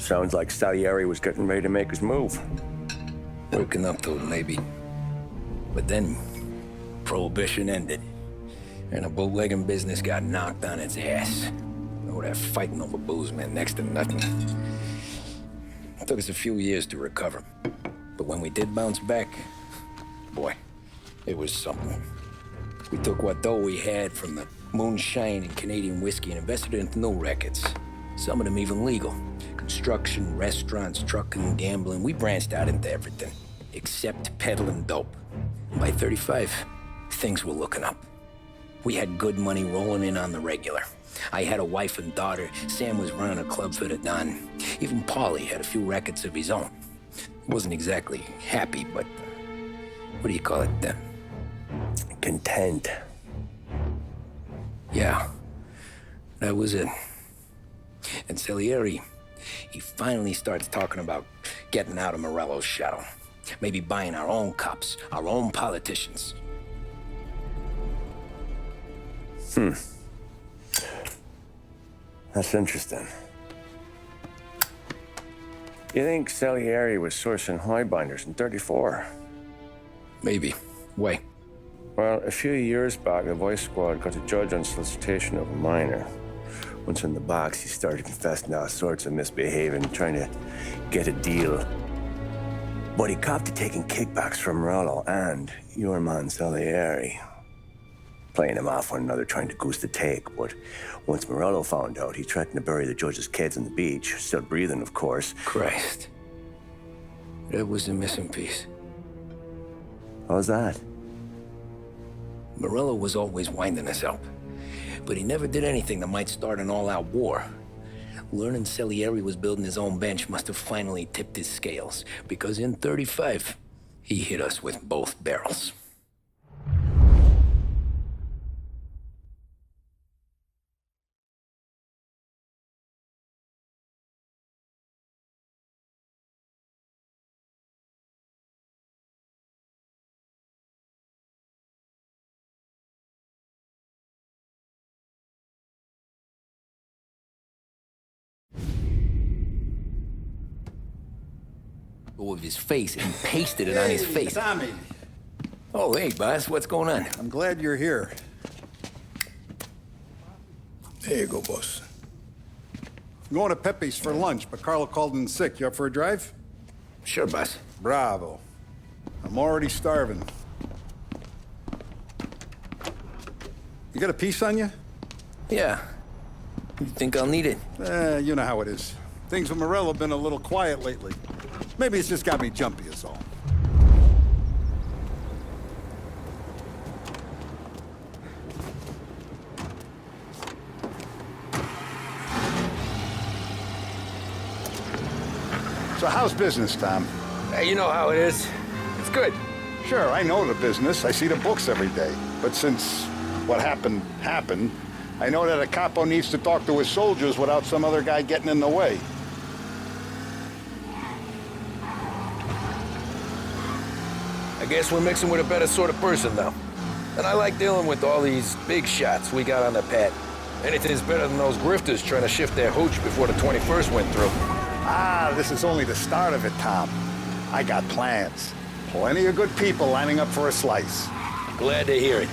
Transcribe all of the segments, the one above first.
Sounds like Salieri was getting ready to make his move. Working up to it, maybe. But then, Prohibition ended, and the bootlegging business got knocked on its ass. Oh, that fighting over booze meant next to nothing. It took us a few years to recover. But when we did bounce back, boy, it was something. We took what dough we had from the moonshine and Canadian whiskey and invested it into new rackets. Some of them even legal. Construction, restaurants, trucking, gambling. We branched out into everything, except peddling dope. And by 35, things were looking up. We had good money rolling in on the regular. I had a wife and daughter. Sam was running a club for the Don. Even Paulie had a few rackets of his own. He wasn't exactly happy, but what do you call it then? Content. Yeah, that was it. And Salieri, he finally starts talking about getting out of Morello's shadow. Maybe buying our own cops, our own politicians. That's interesting. You think Salieri was sourcing highbinders in 34? Maybe. Why? Well, a few years back, the Vice Squad got a judge on solicitation of a minor. Once in the box, he started confessing all sorts of misbehaving, trying to get a deal. But he copped to taking kickbacks from Morello and your man Salieri. Playing them off one another, trying to goose the take. But once Morello found out, he threatened to bury the judge's kids on the beach. Still breathing, of course. Christ. That was the missing piece. How's that? Morello was always winding us up. But he never did anything that might start an all-out war. Learning Salieri was building his own bench must have finally tipped his scales. Because in 35, he hit us with both barrels. Of his face and pasted it on his face. Tommy. Oh, hey, boss, what's going on? I'm glad you're here. There you go, boss. I'm going to Pepe's for lunch, but Carlo called in sick. You up for a drive? Sure, boss. Bravo. I'm already starving. You got a piece on you? Yeah. You think I'll need it? You know how it is. Things with Morello have been a little quiet lately. Maybe it's just got me jumpy is all. So how's business, Tom? Hey, you know how it is. It's good. Sure, I know the business. I see the books every day. But since what happened, I know that a capo needs to talk to his soldiers without some other guy getting in the way. I guess we're mixing with a better sort of person now. And I like dealing with all these big shots we got on the pad. Anything's better than those grifters trying to shift their hooch before the 21st went through. Ah, this is only the start of it, Tom. I got plans. Plenty of good people lining up for a slice. Glad to hear it.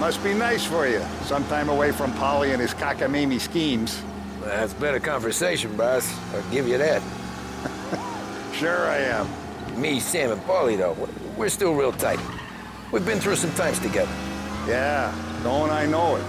Must be nice for you. Some time away from Polly and his cockamamie schemes. That's better conversation, boss. I'll give you that. Sure I am. Me, Sam, and Paulie, though, we're still real tight. We've been through some times together. Yeah, don't I know it.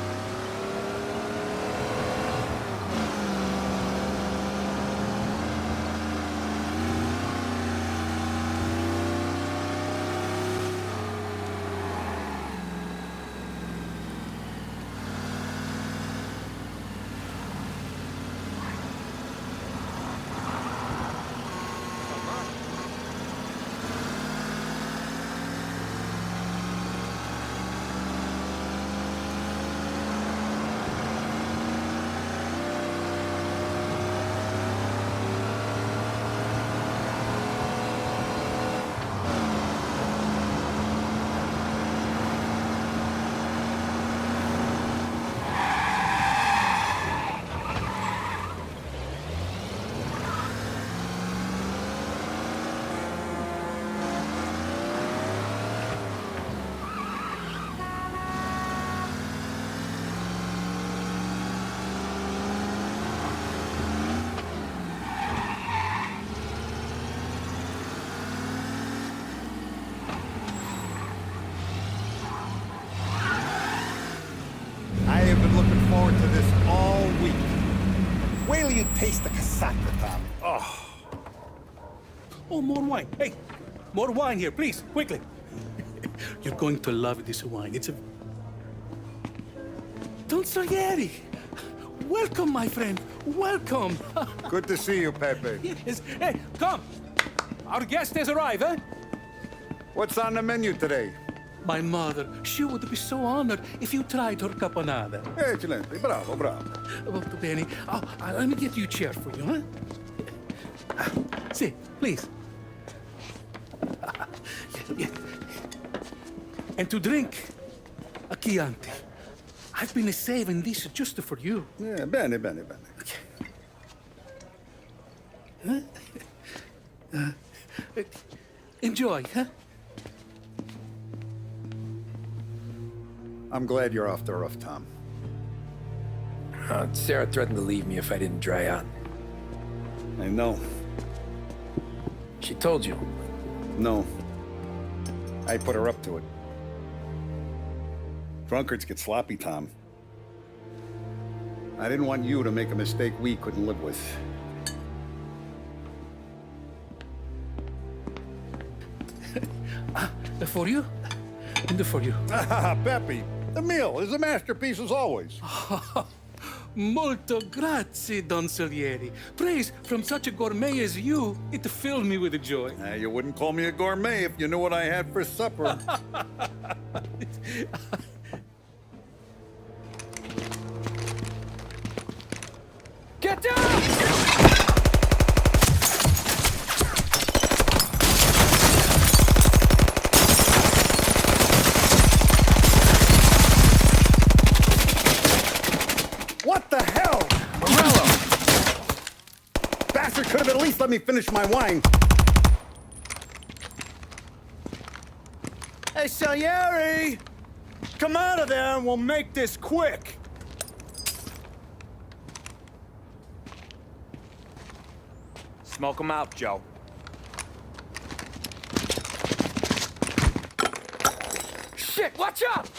Sacre, Tom. Oh, more wine. Hey, more wine here, please, quickly. You're going to love this wine. It's a... Don Salieri! Welcome, my friend. Welcome. Good to see you, Pepe. Yes. Hey, come. Our guest has arrived, eh? What's on the menu today? My mother, she would be so honored if you tried her caponata. Excellent. Bravo, bravo. Molto bene. Oh, let me get you a chair for you, huh? See, please. Yeah. And to drink, a Chianti. I've been saving this just for you. Yeah, bene, bene, bene. Enjoy, huh? I'm glad you're off the roof, Tom. Sarah threatened to leave me if I didn't dry out. I know. She told you. No. I put her up to it. Drunkards get sloppy, Tom. I didn't want you to make a mistake we couldn't live with. For you? And for you. Pepe, the meal is a masterpiece as always. Molto grazie, Don Salieri. Praise from such a gourmet as you, it filled me with joy. You wouldn't call me a gourmet if you knew what I had for supper. Get down! What the hell? Morello! Bastard could have at least let me finish my wine. Hey, Salieri! Come out of there and we'll make this quick. Smoke 'em out, Joe. Shit, watch out!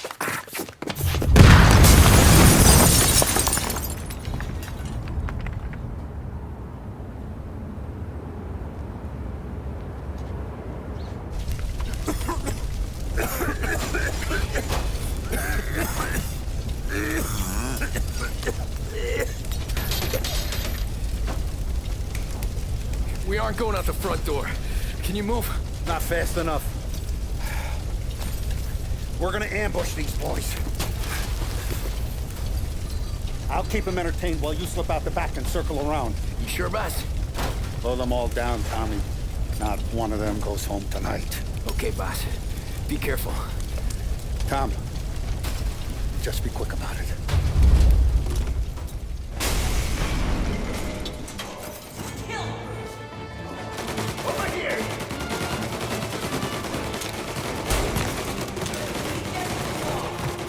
We aren't going out the front door. Can you move? Not fast enough. We're gonna ambush these boys. I'll keep them entertained while you slip out the back and circle around. You sure, boss? Blow them all down, Tommy. Not one of them goes home tonight. Okay, boss. Be careful. Tom, just be quick about it. Over here!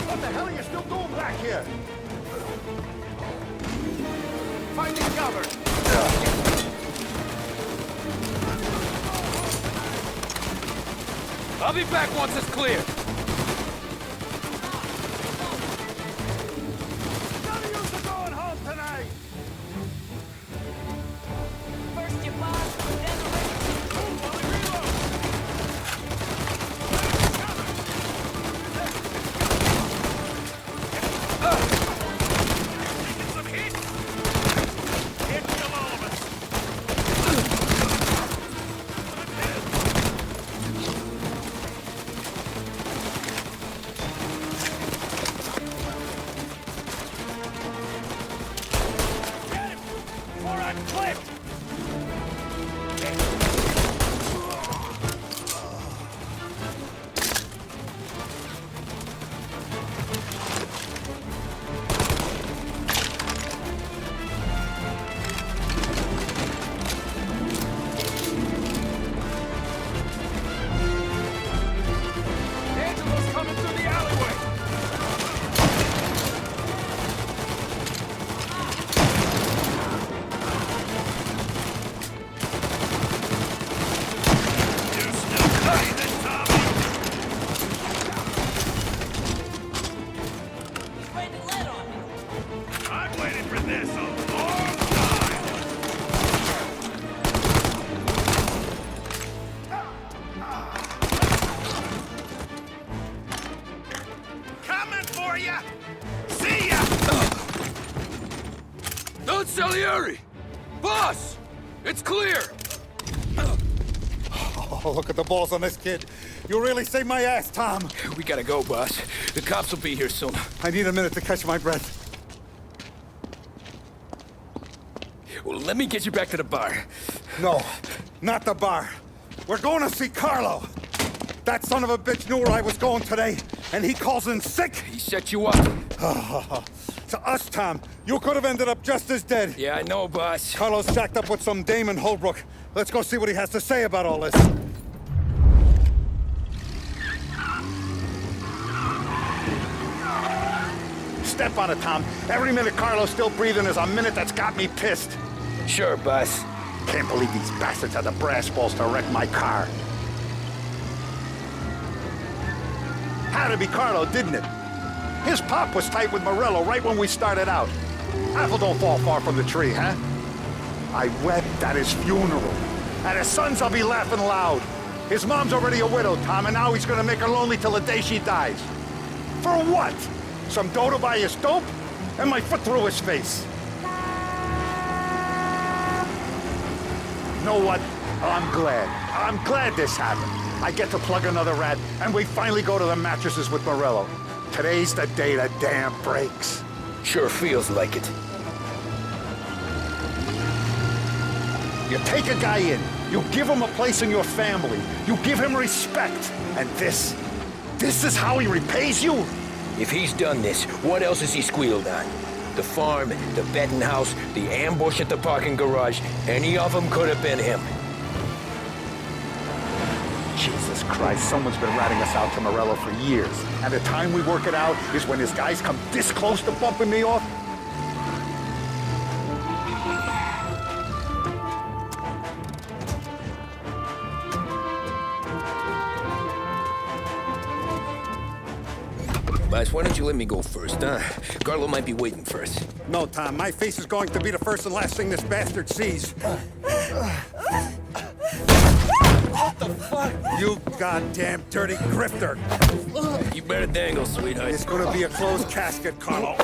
What the hell are you still doing back here? Finding cover. I'll be back once it's clear. None of you are going home tonight. First you pause, then the for you! See ya! Don Salieri! Boss! It's clear! Oh, look at the balls on this kid. You really saved my ass, Tom. We gotta go, boss. The cops will be here soon. I need a minute to catch my breath. Well, let me get you back to the bar. No, not the bar. We're going to see Carlo. That son of a bitch knew where I was going today, and he calls in sick. He set you up. To us, Tom, you could have ended up just as dead. Yeah, I know, boss. Carlo's jacked up with some dame in Holbrook. Let's go see what he has to say about all this. Step on it, Tom. Every minute Carlo's still breathing is a minute that's got me pissed. Sure, boss. Can't believe these bastards had the brass balls to wreck my car. Had to be Carlo, didn't it? His pop was tight with Morello right when we started out. Apple don't fall far from the tree, huh? I wept at his funeral. At his son's, I'll be laughing loud. His mom's already a widow, Tom, and now he's gonna make her lonely till the day she dies. For what? Some dough to buy his dope? And my foot through his face. You know what? I'm glad. I'm glad this happened. I get to plug another rat, and we finally go to the mattresses with Morello. Today's the day the dam breaks. Sure feels like it. You take a guy in, you give him a place in your family, you give him respect, and this is how he repays you? If he's done this, what else has he squealed on? The farm, the betting house, the ambush at the parking garage, any of them could have been him. Jesus Christ, someone's been ratting us out to Morello for years. And the time we work it out is when his guys come this close to bumping me off? Boss, why don't you let me go first, huh? Carlo might be waiting for us. No, Tom, my face is going to be the first and last thing this bastard sees. What the fuck? You goddamn dirty grifter. You better dangle, sweetheart. It's gonna be a closed casket, Carlo.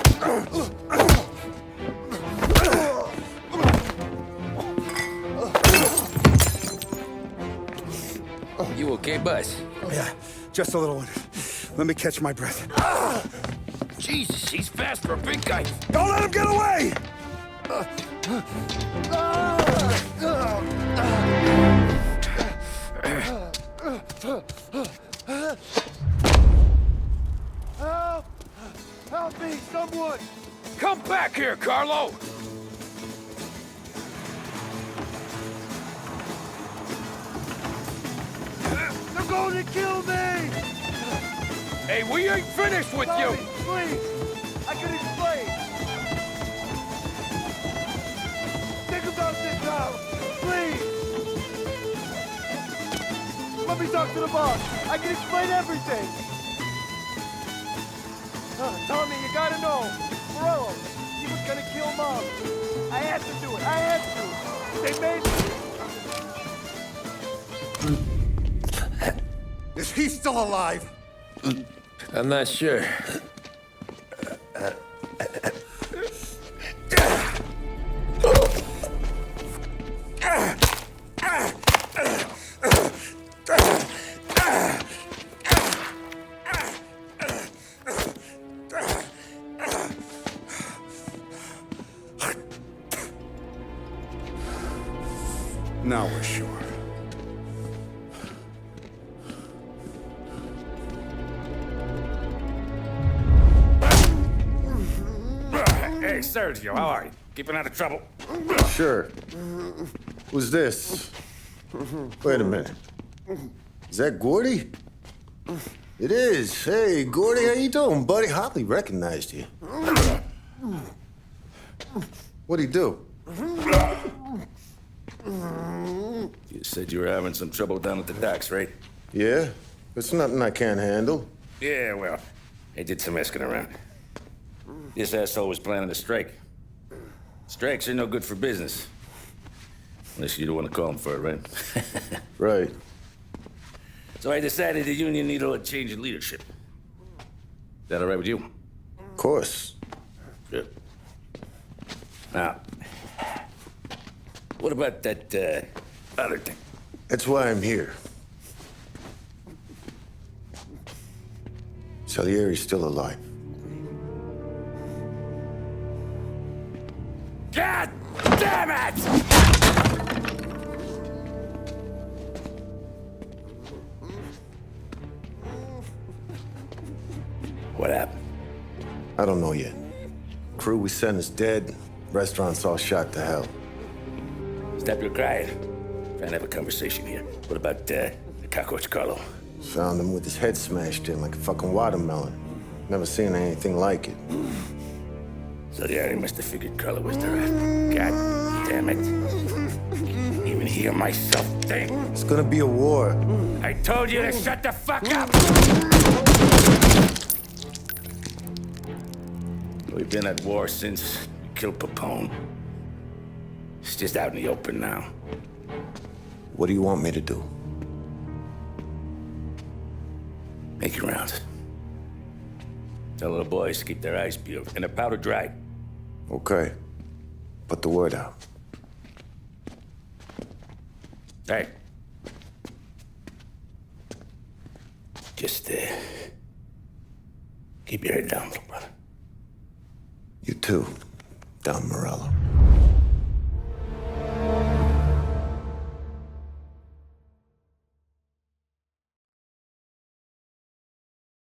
You okay, boss? Yeah, just a little one. Let me catch my breath. Jesus, he's fast for a big guy. Don't let him get away! Help! Help me, someone! Come back here, Carlo! They're going to kill me! Hey, we ain't finished with Tommy, you! please! I can explain! Think about this now! Please! Let me talk to the boss! I can explain everything! Tommy, you gotta know! Morello, he was gonna kill Mom! I had to do it! I had to! They made me! Is he still alive? I'm not sure. Now we're sure. Hey, Sergio, how are you? Keeping out of trouble? Sure. Who's this? Wait a minute. Is that Gordy? It is. Hey, Gordy, how you doing, buddy? Hardly recognized you. What'd he do? You said you were having some trouble down at the docks, right? Yeah? It's nothing I can't handle. Yeah, well, I did some asking around. This asshole was planning a strike. Strikes are no good for business. Unless you don't want to call him for it, right? Right. So I decided the union needed a change in leadership. Is that all right with you? course. Good. Now, what about that, other thing? That's why I'm here. Salieri's still alive. God damn it! What happened? I don't know yet. Crew we sent is dead. Restaurant's all shot to hell. Stop your crying. Trying to have a conversation here. What about, the cockroach Carlo? Found him with his head smashed in like a fucking watermelon. Never seen anything like it. So the area must have figured Carlo was the rat. God damn it. Even hear myself think. It's gonna be a war. I told you to shut the fuck up! We've been at war since we killed Papone. It's just out in the open now. What do you want me to do? Make your rounds. Tell little boys to keep their eyes peeled and their powder dry. Okay. Put the word out. Hey. Just, keep your head down, little brother. You too, Don Morello.